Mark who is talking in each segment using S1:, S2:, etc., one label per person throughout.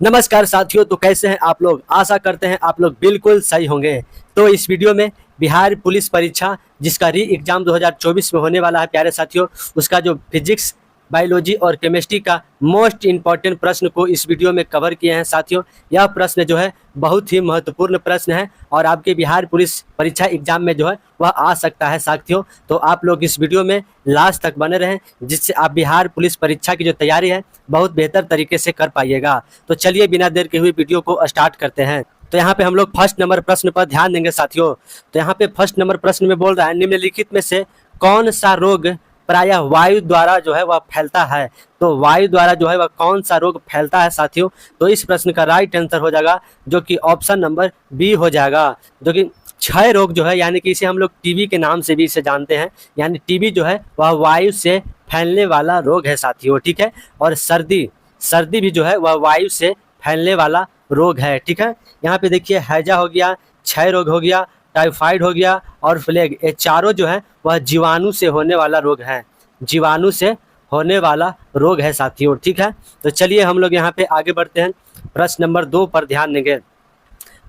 S1: नमस्कार साथियों, तो कैसे हैं आप लोग। आशा करते हैं आप लोग बिल्कुल सही होंगे। तो इस वीडियो में बिहार पुलिस परीक्षा जिसका री एग्जाम 2024 में होने वाला है प्यारे साथियों, उसका जो फिजिक्स, बायोलॉजी और केमिस्ट्री का मोस्ट इम्पॉर्टेंट प्रश्न को इस वीडियो में कवर किए हैं साथियों। यह प्रश्न जो है बहुत ही महत्वपूर्ण प्रश्न है और आपके बिहार पुलिस परीक्षा एग्जाम में जो है वह आ सकता है साथियों। तो आप लोग इस वीडियो में लास्ट तक बने रहें, जिससे आप बिहार पुलिस परीक्षा की जो तैयारी है बहुत बेहतर तरीके से कर पाइएगा। तो चलिए बिना देर के हुए वीडियो को स्टार्ट करते हैं। तो यहाँ पे हम लोग फर्स्ट नंबर प्रश्न पर ध्यान देंगे साथियों। तो यहाँ पे फर्स्ट नंबर प्रश्न में बोल रहा है, निम्नलिखित में से कौन सा रोग प्रायः वायु द्वारा जो है वह फैलता है। तो वायु द्वारा जो है वह कौन सा रोग फैलता है साथियों। तो इस प्रश्न का राइट आंसर हो जाएगा जो कि ऑप्शन नंबर बी हो जाएगा, जो कि क्षय रोग जो है, यानी कि इसे हम लोग टीबी के नाम से भी इसे जानते हैं। यानी टीबी जो है वह वायु से फैलने वाला रोग है साथियों, ठीक है। और सर्दी सर्दी भी जो है वह वायु से फैलने वाला रोग है, ठीक है। यहाँ पे देखिए हैजा हो गया, क्षय रोग हो गया, टाइफाइड हो गया और प्लेग, ये चारों जो है वह जीवाणु से होने वाला रोग है, जीवाणु से होने वाला रोग है साथियों, ठीक है। तो चलिए हम लोग यहाँ पे आगे बढ़ते हैं। प्रश्न नंबर 2 पर ध्यान देंगे।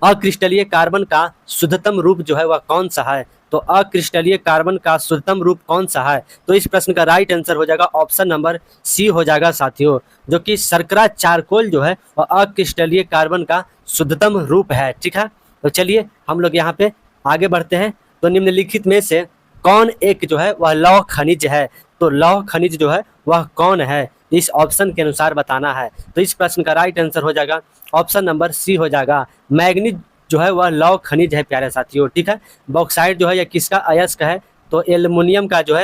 S1: अक्रिस्टलीय कार्बन का शुद्धतम रूप जो है वह कौन सा है। तो अक्रिस्टलीय कार्बन का शुद्धतम रूप कौन सा है। तो इस प्रश्न का राइट आंसर हो जाएगा ऑप्शन नंबर सी हो जाएगा साथियों, जो कि शर्करा चारकोल जो है वह अक्रिस्टलीय कार्बन का शुद्धतम रूप है, ठीक है। तो चलिए हम लोग यहाँ पे आगे बढ़ते हैं। तो निम्नलिखित में से कौन एक जो है वह लौह खनिज है। तो लौह खनिज जो है वह कौन है, इस ऑप्शन के अनुसार बताना है। तो इस प्रश्न का राइट आंसर हो जाएगा ऑप्शन नंबर सी हो जाएगा, मैग्नीज जो है वह लौह खनिज है प्यारे साथियों, ठीक है। बॉक्साइट जो है यह किसका अयस्क है। तो एल्युमिनियम का जो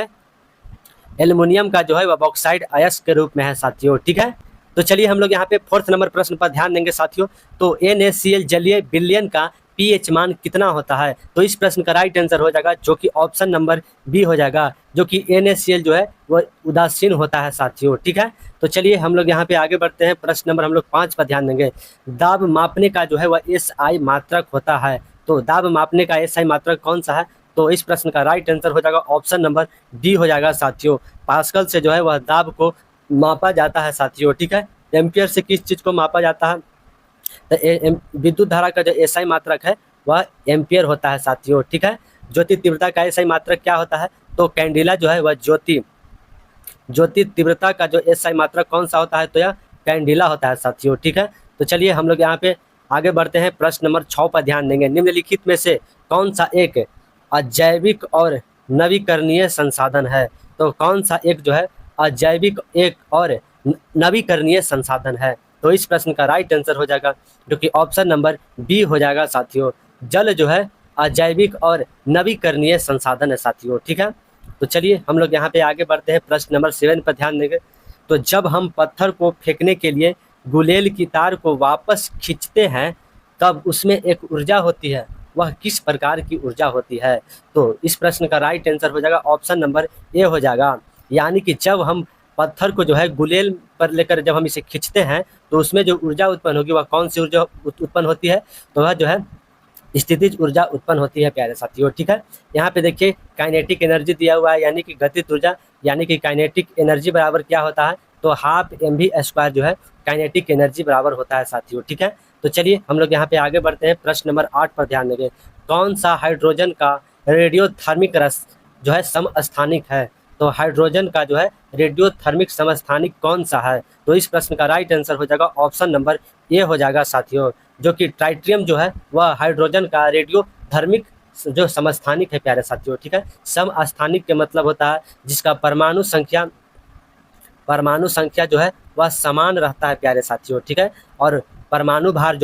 S1: है वह बॉक्साइट अयस्क के रूप में है साथियों, ठीक है। तो चलिए हम लोग यहाँ पे फोर्थ नंबर प्रश्न पर ध्यान देंगे साथियों। तो NaCl जलीय विलयन का pH मान कितना होता है। तो इस प्रश्न का राइट आंसर हो जाएगा जो कि ऑप्शन नंबर बी हो जाएगा, जो कि NaCl जो है वह उदासीन होता है साथियों, ठीक है। तो चलिए हम लोग यहाँ पे आगे बढ़ते हैं। प्रश्न नंबर हम लोग 5 पर ध्यान देंगे। दाब मापने का जो है वह SI मात्रक होता है। तो दाब मापने का SI मात्रक कौन सा है। तो इस प्रश्न का राइट आंसर हो जाएगा ऑप्शन नंबर डी हो जाएगा साथियों। पास्कल से जो है वह दाब को मापा जाता है साथियों, ठीक है। एम्पियर से किस चीज़ को मापा जाता है। तो विद्युत धारा का जो एसआई मात्रक है वह एम्पियर होता है साथियों, ठीक है। ज्योति तीव्रता का एसआई मात्रक क्या होता है। तो कैंडिला जो है वह ज्योति तीव्रता का जो एसआई मात्रक कौन सा होता है। तो यह कैंडिला होता है साथियों, ठीक है। तो चलिए हम लोग यहाँ पे आगे बढ़ते हैं। प्रश्न नंबर 6 पर ध्यान देंगे। निम्नलिखित में से कौन सा एक अजैविक और नवीकरणीय संसाधन है। तो कौन सा एक जो है अजैविक एक और नवीकरणीय संसाधन है। तो इस प्रश्न का राइट आंसर हो जाएगा जो कि ऑप्शन नंबर बी हो जाएगा साथियों। जल जो है अजैविक और नवीकरणीय संसाधन है साथियों, ठीक है। तो चलिए हम लोग यहाँ पे आगे बढ़ते हैं। प्रश्न नंबर 7 पर ध्यान देंगे। तो जब हम पत्थर को फेंकने के लिए गुलेल की तार को वापस खींचते हैं तब उसमें एक ऊर्जा होती है, वह किस प्रकार की ऊर्जा होती है। तो इस प्रश्न का राइट आंसर हो जाएगा ऑप्शन नंबर ए हो जाएगा, यानी कि जब हम पत्थर को जो है गुलेल पर लेकर जब हम इसे खींचते हैं तो उसमें जो ऊर्जा उत्पन्न होगी वह कौन सी ऊर्जा उत्पन्न होती है। तो वह जो है स्थितिज ऊर्जा उत्पन्न होती है प्यारे साथियों, ठीक है। यहाँ पे देखिए काइनेटिक एनर्जी दिया हुआ है, यानी कि गतिज ऊर्जा, यानी कि काइनेटिक एनर्जी बराबर क्या होता है। तो हाफ mv² जो है काइनेटिक एनर्जी बराबर होता है साथियों, ठीक है। तो चलिए हम लोग यहाँ पे आगे बढ़ते हैं। प्रश्न नंबर 8 पर ध्यान देंगे। कौन सा हाइड्रोजन का रेडियोथर्मिक रस जो है समस्थानिक है। तो हाइड्रोजन का जो है रेडियोथर्मिक समस्थानिक कौन सा है। तो इस प्रश्न का राइट आंसर हो जाएगा ऑप्शन नंबर ए हो जाएगा साथियों, जो कि ट्राइट्रियम जो है वह हाइड्रोजन का रेडियोधर्मिक जो समस्थानिक है प्यारे साथियों, ठीक है। समस्थानिक के मतलब होता है जिसका परमाणु संख्या जो है वह समान रहता है प्यारे साथियों, ठीक है। और परमाणु भार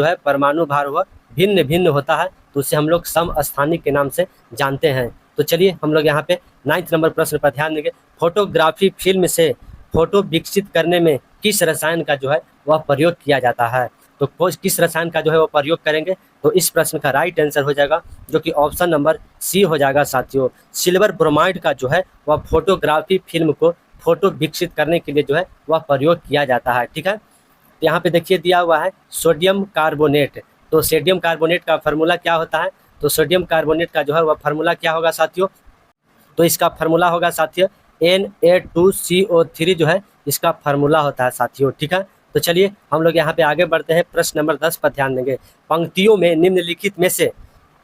S1: वह भिन्न भिन्न होता है, तो उसे हम लोग समस्थानिक के नाम से जानते हैं। तो चलिए हम लोग यहाँ पे 9 नंबर प्रश्न पर ध्यान देंगे। फोटोग्राफी फिल्म से फोटो विकसित करने में किस रसायन का जो है वह प्रयोग किया जाता है। तो किस रसायन का जो है वह प्रयोग करेंगे। तो इस प्रश्न का राइट आंसर हो जाएगा जो कि ऑप्शन नंबर सी हो जाएगा साथियों। सिल्वर ब्रोमाइड का जो है वह फोटोग्राफी फिल्म को फोटो विकसित करने के लिए जो है वह प्रयोग किया जाता है, ठीक है। तो यहाँ पे देखिए दिया हुआ है सोडियम कार्बोनेट। तो सोडियम कार्बोनेट का फार्मूला क्या होता है। तो सोडियम कार्बोनेट का जो है वह फार्मूला क्या होगा साथियों। तो इसका फार्मूला होगा साथियों Na2CO3 जो है इसका फार्मूला होता है साथियों, ठीक है। तो चलिए हम लोग यहाँ पे आगे बढ़ते हैं, प्रश्न नंबर 10 पर ध्यान देंगे। पंक्तियों में निम्नलिखित में से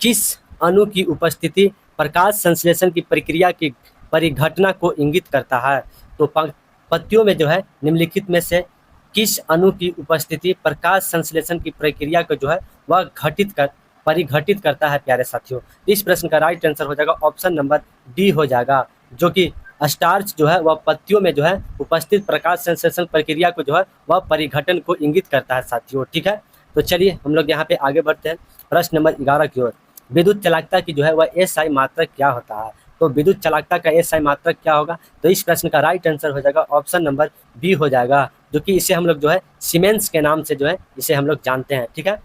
S1: किस अणु की उपस्थिति प्रकाश संश्लेषण की प्रक्रिया की परिघटना को इंगित करता है? तो पंक्तियों में जो है निम्नलिखित में से किस अणु की उपस्थिति प्रकाश संश्लेषण की प्रक्रिया को जो है वह परिघटित करता है प्यारे साथियों। इस प्रश्न का राइट आंसर हो जाएगा ऑप्शन नंबर डी हो जाएगा, जो कि स्टार्च जो है वह पत्तियों में जो है उपस्थित प्रकाश संश्लेषण प्रक्रिया को जो है वह परिघटन को इंगित करता है साथियों। ठीक है, तो चलिए हम लोग यहाँ पे आगे बढ़ते हैं प्रश्न नंबर 11 की ओर। विद्युत चालकता की जो है वह एसआई मात्रक क्या होता है? तो विद्युत चालकता का एसआई मात्रक क्या होगा? तो इस प्रश्न का राइट आंसर हो जाएगा ऑप्शन नंबर बी हो जाएगा, जो कि इसे हम लोग जो है सीमेंस के नाम से जो है इसे हम लोग जानते हैं। ठीक है,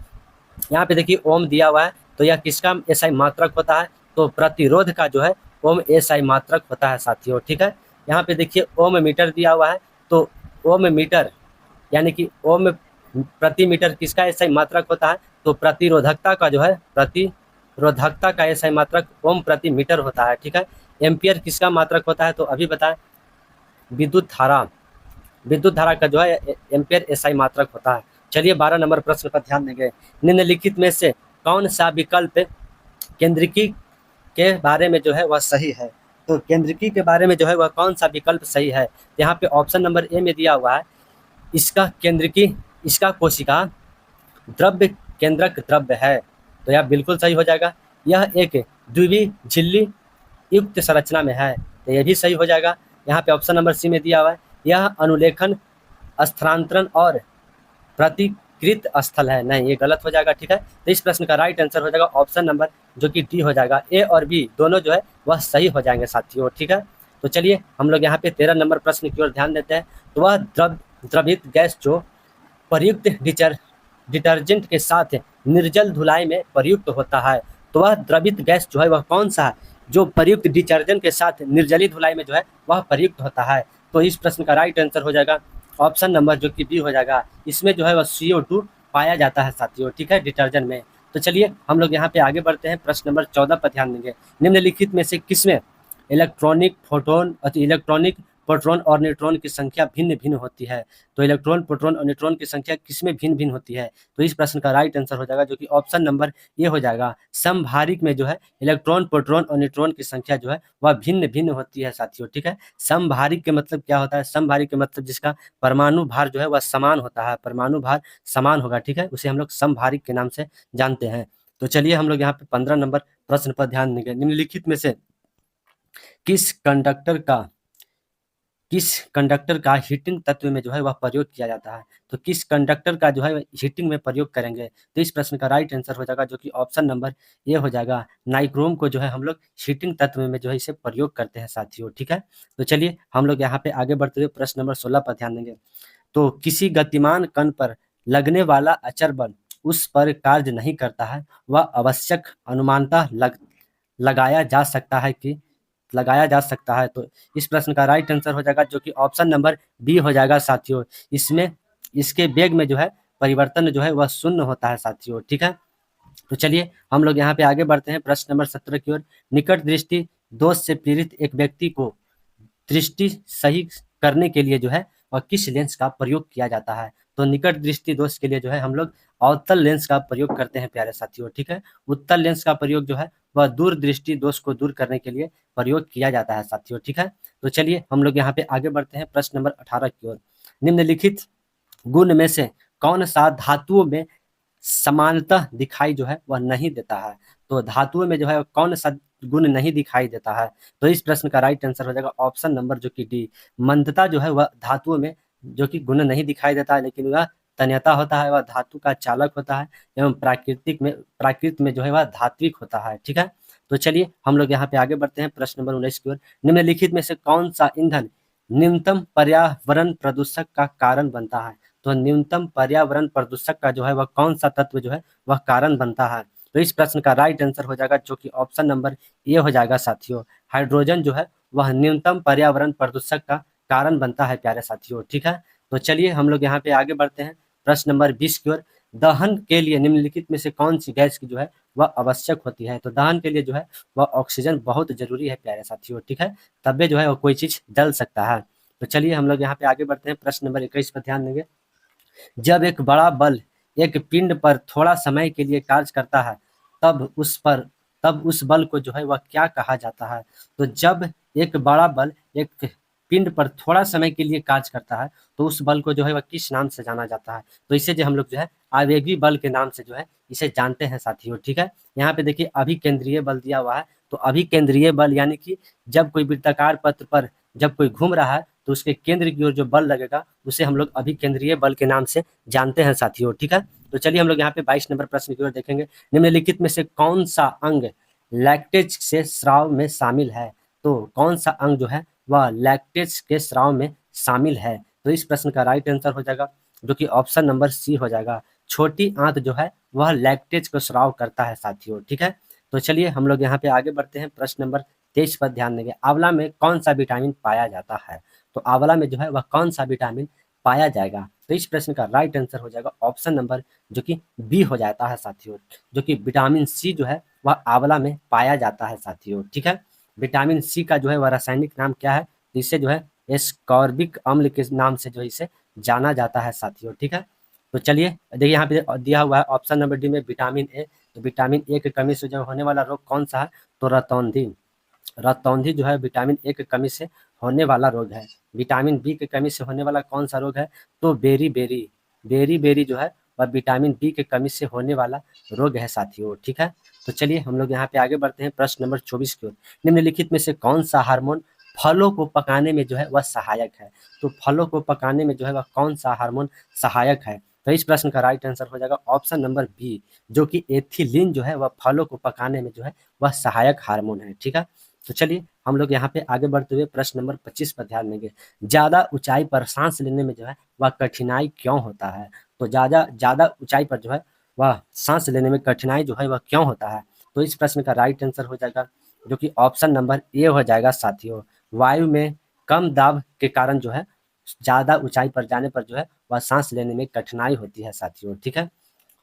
S1: यहाँ पे देखिए ओम दिया हुआ है, तो यह किसका एसआई मात्रक होता है? तो प्रतिरोध का जो है ओम एसआई मात्रक होता है साथियों। ठीक है, यहाँ पे देखिए ओम मीटर दिया हुआ है, तो ओम मीटर यानी कि ओम प्रति मीटर किसका एसआई मात्रक होता है? तो प्रतिरोधकता का जो है प्रतिरोधकता का एसआई मात्रक ओम प्रति मीटर होता है। ठीक है, एम्पियर किसका मात्रक होता है? तो अभी बताएं, विद्युत धारा का जो है एम्पियर एसआई मात्रक होता है। चलिए 12 नंबर प्रश्न पर ध्यान देंगे। निम्नलिखित में से कौन सा विकल्प केंद्रिकी के बारे में जो है वह सही है? तो केंद्रिकी के बारे में जो है वह कौन सा विकल्प सही है? यहाँ पे ऑप्शन नंबर ए में दिया हुआ है, इसका कोशिका द्रव्य केंद्रक द्रव्य है, तो यह बिल्कुल सही हो जाएगा। यह एक द्विवीय झिल्ली युक्त संरचना में है, तो यह भी सही हो जाएगा। यहाँ पे ऑप्शन नंबर सी में दिया हुआ है, यह अनुलेखन स्थानांतरण और प्रतिकृत स्थल है, नहीं ये गलत हो जाएगा। ठीक है, तो इस प्रश्न का राइट आंसर हो जाएगा ऑप्शन नंबर जो कि डी हो जाएगा। ए और बी दोनों जो है वह सही हो जाएंगे साथियों। ठीक है, तो चलिए हम लोग यहाँ पे 13 नंबर प्रश्न की ओर ध्यान देते हैं। तो वह द्रवित गैस जो प्रयुक्त डिटर्जेंट के साथ निर्जल धुलाई में प्रयुक्त होता है, तो वह द्रवित गैस जो है वह कौन सा है जो प्रयुक्त डिटर्जेंट के साथ निर्जलीय धुलाई में जो है वह प्रयुक्त होता है? तो इस प्रश्न का राइट आंसर हो जाएगा ऑप्शन नंबर जो कि बी हो जाएगा। इसमें जो है वह CO2 पाया जाता है साथियों। ठीक है, डिटर्जेंट में। तो चलिए हम लोग यहाँ पे आगे बढ़ते हैं, प्रश्न नंबर 14 पर ध्यान देंगे। निम्नलिखित में से किसमें इलेक्ट्रॉनिक प्रोटॉन और न्यूट्रॉन की संख्या भिन्न भिन्न होती है? तो इलेक्ट्रॉन, प्रोटॉन और न्यूट्रॉन की संख्या किसमें भिन्न भिन्न होती है? तो इस प्रश्न का राइट आंसर हो जाएगा जो कि ऑप्शन नंबर ये हो जाएगा। समभारिक में जो है इलेक्ट्रॉन, प्रोटॉन और न्यूट्रॉन की संख्या जो है वह भिन्न भिन्न होती है साथियों। ठीक है, समभारिक के मतलब क्या होता है? समभारिक के मतलब जिसका परमाणु भार जो है वह समान होता है, परमाणु भार समान होगा। ठीक है, उसे हम लोग समभारिक के नाम से जानते हैं। तो चलिए हम लोग यहाँ पे 15 नंबर प्रश्न पर ध्यान देंगे। निम्नलिखित में से किस कंडक्टर का हीटिंग तत्व में जो है वह प्रयोग किया जाता है? तो किस कंडक्टर का जो है हीटिंग में प्रयोग करेंगे? तो इस प्रश्न का राइट आंसर हो जाएगा जो कि ऑप्शन नंबर ए हो जाएगा। नाइक्रोम को जो है हम लोग हीटिंग तत्व में जो है इसे प्रयोग करते हैं साथियों। ठीक है, तो चलिए हम लोग यहाँ पे आगे बढ़ते हुए प्रश्न नंबर 16 पर ध्यान देंगे। तो किसी गतिमान कण पर लगने वाला अचर बल उस पर कार्य नहीं करता है, वह आवश्यक अनुमानतः लगाया जा सकता है। तो इस प्रश्न का राइट आंसर हो जाएगा जो कि ऑप्शन नंबर बी हो जाएगा साथियों। इसमें इसके वेग में जो है परिवर्तन जो है वह शून्य होता है साथियों। ठीक है, तो चलिए हम लोग यहाँ पे आगे बढ़ते हैं प्रश्न नंबर 17 की ओर। निकट दृष्टि दोष से पीड़ित एक व्यक्ति को दृष्टि सही करने के लिए जो है वह किस लेंस का प्रयोग किया जाता है? तो निकट दृष्टि दोष के लिए जो है हम लोग अवतल लेंस का प्रयोग करते हैं प्यारे साथियों। ठीक है, उत्तल लेंस का प्रयोग जो है वह दूर दृष्टि दोष को दूर करने के लिए प्रयोग किया जाता है साथियों। ठीक है, तो चलिए हम लोग यहाँ पे आगे बढ़ते हैं प्रश्न नंबर 18 की ओर। निम्नलिखित गुण में से कौन सा धातुओं में समानतः दिखाई जो है वह नहीं देता है? तो धातुओं में जो है कौन सा गुण नहीं दिखाई देता है? तो इस प्रश्न का राइट आंसर हो जाएगा ऑप्शन नंबर जो कि डी। मंदता जो है वह धातुओं में जो कि गुण नहीं दिखाई देता है, लेकिन वह तन्यता होता है, वह धातु का चालक होता है एवं प्राकृत में जो है वह धात्विक होता है। ठीक है, तो चलिए हम लोग यहाँ पे आगे बढ़ते हैं प्रश्न नंबर 19 की ओर। निम्नलिखित में से कौन सा ईंधन न्यूनतम पर्यावरण प्रदूषक का कारण बनता है? तो न्यूनतम पर्यावरण प्रदूषक का जो है वह कौन सा तत्व जो है वह कारण बनता है? तो इस प्रश्न का राइट आंसर हो जाएगा जो कि ऑप्शन नंबर ए हो जाएगा साथियों। हाइड्रोजन जो है वह न्यूनतम पर्यावरण प्रदूषक का कारण बनता है प्यारे साथियों। ठीक है, तो चलिए हम लोग यहाँ पे आगे बढ़ते हैं प्रश्न नंबर 20 की ओर। दहन के लिए निम्नलिखित में से कौन सी गैस की जो है वह आवश्यक होती है? तो दहन के लिए जो है वह ऑक्सीजन बहुत जरूरी है प्यारे साथियों। ठीक है, तब जो है वो कोई चीज जल सकता है। तो चलिए हम लोग यहाँ पे आगे बढ़ते हैं प्रश्न नंबर 21 पर ध्यान देंगे। जब एक बड़ा बल एक पिंड पर थोड़ा समय के लिए कार्य करता है तब उस बल को जो है वह क्या कहा जाता है? तो जब एक बड़ा बल एक पिंड पर थोड़ा समय के लिए कार्य करता है तो उस बल को जो है वह किस नाम से जाना जाता है? तो इसे जो हम लोग जो है आवेगी बल के नाम से जो है इसे जानते हैं साथियों, ठीक है। यहाँ पे देखिए अभिकेंद्रीय बल दिया हुआ है, तो अभिकेंद्रीय बल यानी कि जब कोई वृत्ताकार पथ पर जब कोई घूम रहा है तो उसके केंद्र की ओर जो बल लगेगा उसे हम लोग अभिकेंद्रीय बल के नाम से जानते हैं साथियों, ठीक है। तो चलिए हम लोग यहाँ पे 22 नंबर प्रश्न की ओर देखेंगे। निम्नलिखित में से कौन सा अंग लैक्टेज से स्राव में शामिल है? तो कौन सा अंग जो है वह लैक्टेज के स्राव में शामिल है? तो इस प्रश्न का राइट आंसर हो जाएगा जो कि ऑप्शन नंबर सी हो जाएगा। छोटी आंत जो है वह लैक्टेज को स्राव करता है साथियों, ठीक है। तो चलिए हम लोग यहाँ पे आगे बढ़ते हैं। प्रश्न नंबर 23 पर ध्यान देंगे। आंवला में कौन सा विटामिन पाया जाता है? तो आंवला में जो है वह कौन सा विटामिन पाया जाएगा? तो इस प्रश्न का राइट आंसर हो जाएगा ऑप्शन नंबर जो कि बी हो जाता है साथियों, जो कि विटामिन सी जो है वह आंवला में पाया जाता है साथियों, ठीक है। विटामिन सी का जो है वह रासायनिक नाम क्या है? तो इसे जो है एस्कॉर्बिक अम्ल के नाम से जो है इसे जाना जाता है साथियों, ठीक है। तो चलिए देखिए यहाँ पे दिया हुआ है ऑप्शन नंबर डी में विटामिन ए। तो विटामिन ए की कमी से जो होने वाला रोग कौन सा है? तो रतौंधी। रतौंधी जो है विटामिन ए की कमी से होने वाला रोग है। विटामिन बी की कमी से होने वाला कौन सा रोग है? तो बेरी बेरी जो है वह विटामिन बी की कमी से होने वाला रोग है साथियों, ठीक है। तो चलिए हम लोग यहाँ पे आगे बढ़ते हैं प्रश्न नंबर 24 की ओर। निम्नलिखित में से कौन सा हार्मोन फलों को पकाने में जो है वह सहायक है? तो फलों को पकाने में जो है वह कौन सा हार्मोन सहायक है? तो इस प्रश्न का राइट आंसर हो जाएगा ऑप्शन नंबर बी, जो कि एथिलीन जो है वह फलों को पकाने में जो है वह सहायक हार्मोन है, ठीक है। तो चलिए हम लोग यहाँ पे आगे बढ़ते हुए प्रश्न नंबर 25 पर ध्यान देंगे। ज्यादा ऊंचाई पर सांस लेने में जो है वह कठिनाई क्यों होता है? तो ज्यादा ज्यादा ऊंचाई पर जो है वह सांस लेने में कठिनाई जो है वह क्यों होता है? तो इस प्रश्न का राइट आंसर हो जाएगा जो कि ऑप्शन नंबर ए हो जाएगा साथियों। वायु में कम दाब के कारण जो है ज्यादा ऊंचाई पर जाने पर जो है वह सांस लेने में कठिनाई होती है साथियों, ठीक है।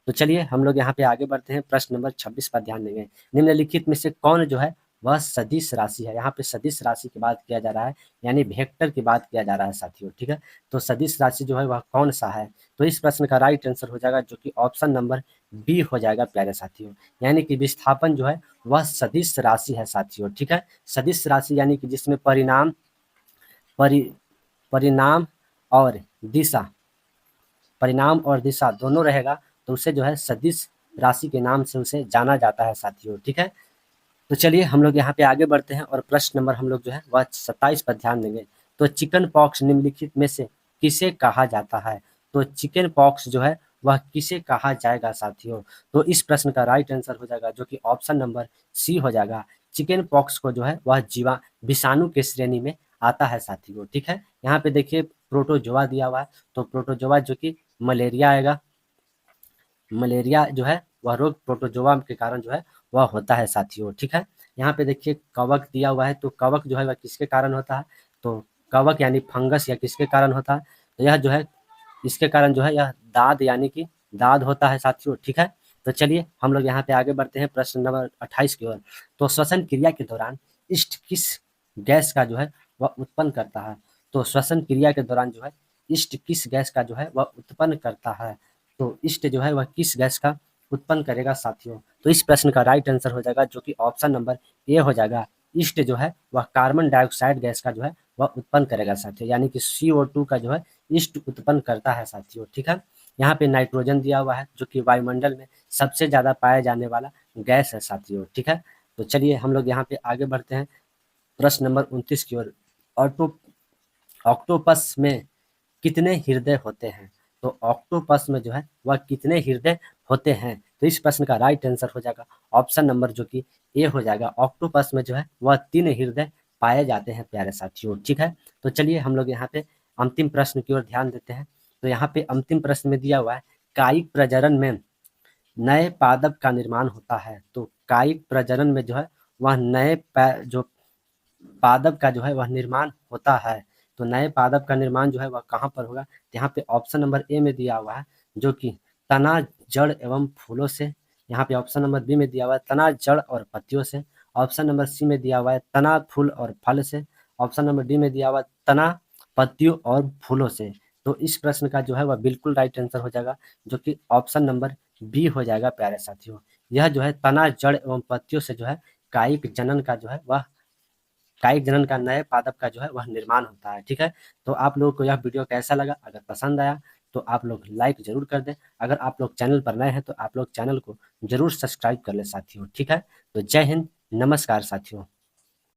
S1: तो चलिए हम लोग यहाँ पे आगे बढ़ते हैं। प्रश्न नंबर 26 पर ध्यान देंगे। निम्नलिखित में से कौन जो है वह सदिश राशि है? यहाँ पे सदिश राशि की बात किया जा रहा है, यानी वेक्टर की बात किया जा रहा है साथियों, ठीक है। तो सदिश राशि जो है वह कौन सा है? तो इस प्रश्न का राइट आंसर हो जाएगा जो कि ऑप्शन नंबर बी हो जाएगा प्यारे साथियों, यानी कि विस्थापन जो है वह सदिश राशि है साथियों, ठीक है। सदिश राशि यानी कि जिसमें परि परिणाम और दिशा परिणाम और दिशा दोनों रहेगा तो उसे जो है सदिश राशि के नाम से उसे जाना जाता है साथियों, ठीक है। तो चलिए हम लोग यहाँ पे आगे बढ़ते हैं और प्रश्न नंबर हम लोग जो है वह 27 पर ध्यान देंगे। तो चिकन पॉक्स निम्नलिखित में से किसे कहा जाता है? तो चिकन पॉक्स जो है वह किसे कहा जाएगा साथियों? तो इस प्रश्न का राइट आंसर हो जाएगा जो कि ऑप्शन नंबर सी हो जाएगा। चिकन पॉक्स को जो है वह जीवा विषाणु के श्रेणी में आता है साथियों, ठीक है। यहाँ पे देखिए प्रोटोजोआ दिया हुआ है, तो प्रोटोजोआ जो कि मलेरिया आएगा। मलेरिया जो है वह रोग प्रोटोजोआ के कारण जो है वह होता है साथियों, ठीक है। यहाँ पे देखिए कवक दिया हुआ है, तो कवक जो है वह किसके कारण होता है? तो कवक यानी फंगस या किसके कारण होता है? तो यह जो है इसके कारण जो है यह दाद यानी कि दाद होता है साथियों, ठीक है। तो चलिए हम लोग यहाँ पे आगे बढ़ते हैं प्रश्न नंबर 28 की ओर। तो श्वसन क्रिया के दौरान इष्ट किस गैस का जो है वह उत्पन्न करता है? तो श्वसन क्रिया के दौरान जो है इष्ट किस गैस का जो है वह उत्पन्न करता है? तो इष्ट जो है वह किस गैस का उत्पन्न करेगा साथियों? तो इस प्रश्न का राइट आंसर हो जाएगा जो कि ऑप्शन नंबर ए हो जाएगा। इष्ट जो है वह कार्बन डाइऑक्साइड गैस का जो है वह उत्पन्न करेगा साथियों, यानी कि CO2 का जो है इष्ट उत्पन्न करता है साथियों, ठीक है। यहाँ पे नाइट्रोजन दिया हुआ है जो कि वायुमंडल में सबसे ज्यादा पाया जाने वाला गैस है साथियों, ठीक है। तो चलिए हम लोग यहाँ पे आगे बढ़ते हैं प्रश्न नंबर 29 की ओर। ऑटो ऑक्टोपस में कितने हृदय होते हैं? तो ऑक्टोपस में जो है वह कितने हृदय होते हैं? तो इस प्रश्न का राइट आंसर हो जाएगा ऑप्शन नंबर जो कि ए हो जाएगा। ऑक्टोपस में जो है वह 3 हृदय पाए जाते हैं प्यारे साथियों, ठीक है। तो चलिए हम लोग यहाँ पे अंतिम प्रश्न की ओर ध्यान देते हैं। तो यहाँ पे अंतिम प्रश्न में दिया हुआ है कायिक प्रजनन में नए पादप का निर्माण होता है। तो कायिक प्रजनन में जो है वह जो पादप का जो है वह निर्माण होता है। तो नए पादप का निर्माण जो है वह कहाँ पर होगा? तो यहाँ पे ऑप्शन नंबर ए में दिया हुआ है जो कि तना, जड़ एवं फूलों से। यहाँ पे ऑप्शन नंबर बी में दिया हुआ है तना, जड़ और पत्तियों से। ऑप्शन नंबर सी में दिया हुआ है तना, फूल और फल से। ऑप्शन नंबर डी में दिया हुआ है तना, पत्तियों और फूलों से। तो इस प्रश्न का जो है वह बिल्कुल राइट आंसर हो जाएगा, जो कि ऑप्शन नंबर बी हो जाएगा प्यारे साथियों। यह जो है तना, जड़ एवं पत्तियों से जो है कायिक जनन का जो है वह कायिक जनन का नए पादप का जो है वह निर्माण होता है। ठीक है, तो आप लोगों को यह वीडियो कैसा लगा? अगर पसंद आया तो आप लोग लाइक जरूर कर दें। अगर आप लोग चैनल पर नए हैं तो आप लोग चैनल को जरूर सब्सक्राइब कर ले साथियों। ठीक है, तो जय हिंद, नमस्कार साथियों।